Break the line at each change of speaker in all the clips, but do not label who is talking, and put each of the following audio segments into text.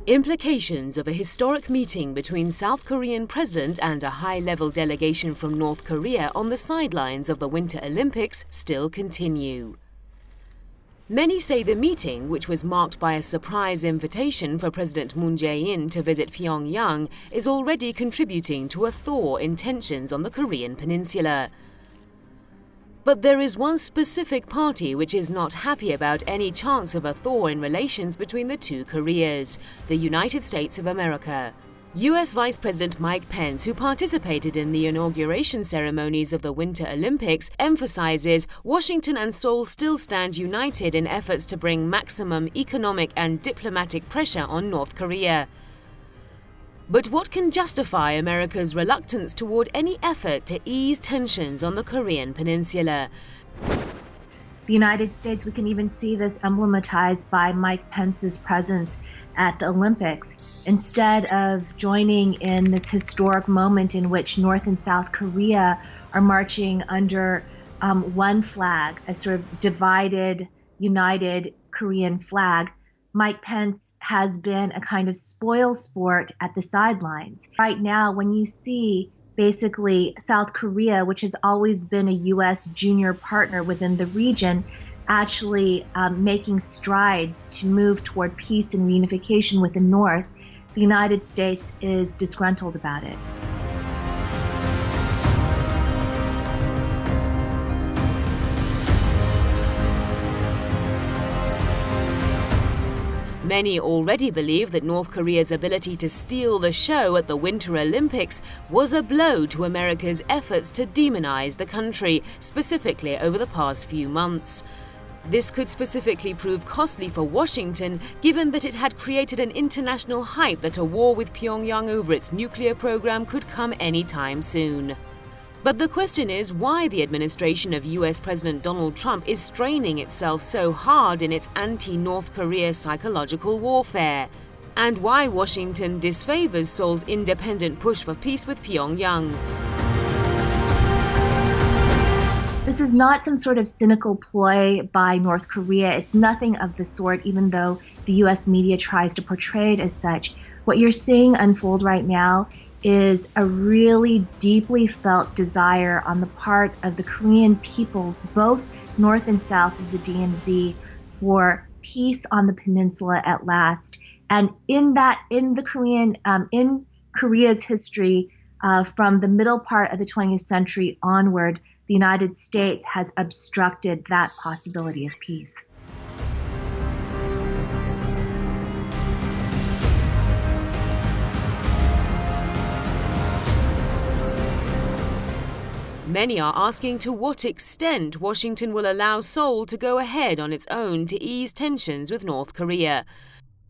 Implications of a historic meeting between South Korean president and a high-level delegation from North Korea on the sidelines of the Winter Olympics still continue. Many say the meeting, which was marked by a surprise invitation for President Moon Jae-in to visit Pyongyang, is already contributing to a thaw in tensions on the Korean Peninsula. But there is one specific party which is not happy about any chance of a thaw in relations between the two Koreas, the United States of America. U.S. Vice President Mike Pence, who participated in the inauguration ceremonies of the Winter Olympics, emphasizes Washington and Seoul still stand united in efforts to bring maximum economic and diplomatic pressure on North Korea. But what can justify America's reluctance toward any effort to ease tensions on the Korean Peninsula?
The United States, we can even see this emblematized by Mike Pence's presence at the Olympics. Instead of joining in this historic moment in which North and South Korea are marching under one flag, a sort of divided, united Korean flag, Mike Pence has been a kind of spoil sport at the sidelines. Right now, when you see basically South Korea, which has always been a U.S. junior partner within the region, actually making strides to move toward peace and reunification with the North, the United States is disgruntled about it.
Many already believe that North Korea's ability to steal the show at the Winter Olympics was a blow to America's efforts to demonize the country, specifically over the past few months. This could specifically prove costly for Washington, given that it had created an international hype that a war with Pyongyang over its nuclear program could come anytime soon. But the question is why the administration of U.S. President Donald Trump is straining itself so hard in its anti-North Korea psychological warfare, and why Washington disfavors Seoul's independent push for peace with Pyongyang.
This is not some sort of cynical ploy by North Korea. It's nothing of the sort, even though the U.S. media tries to portray it as such. What you're seeing unfold right now is a really deeply felt desire on the part of the Korean peoples, both north and south of the DMZ, for peace on the peninsula at last. And in Korea's history, from the middle part of the 20th century onward, the United States has obstructed that possibility of peace.
Many are asking to what extent Washington will allow Seoul to go ahead on its own to ease tensions with North Korea.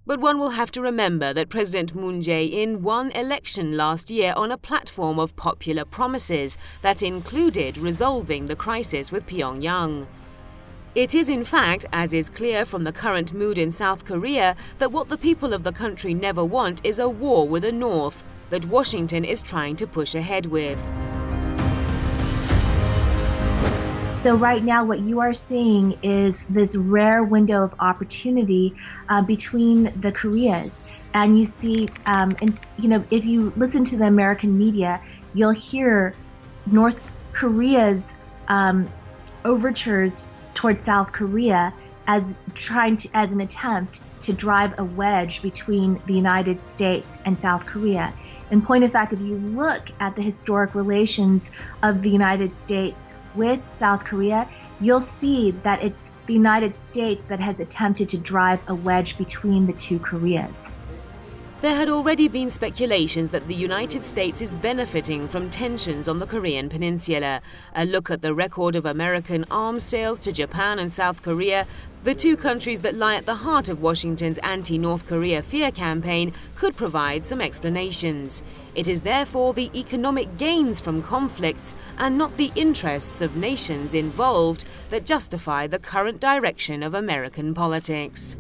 But one will have to remember that President Moon Jae-in won election last year on a platform of popular promises that included resolving the crisis with Pyongyang. It is in fact, as is clear from the current mood in South Korea, that what the people of the country never want is a war with the North that Washington is trying to push ahead with.
So right now what you are seeing is this rare window of opportunity between the Koreas. And you see, if you listen to the American media, you'll hear North Korea's overtures towards South Korea as an attempt to drive a wedge between the United States and South Korea. In point of fact, if you look at the historic relations of the United States with South Korea, you'll see that it's the United States that has attempted to drive a wedge between the two Koreas.
There had already been speculations that the United States is benefiting from tensions on the Korean Peninsula. A look at the record of American arms sales to Japan and South Korea, the two countries that lie at the heart of Washington's anti-North Korea fear campaign, could provide some explanations. It is therefore the economic gains from conflicts and not the interests of nations involved that justify the current direction of American politics.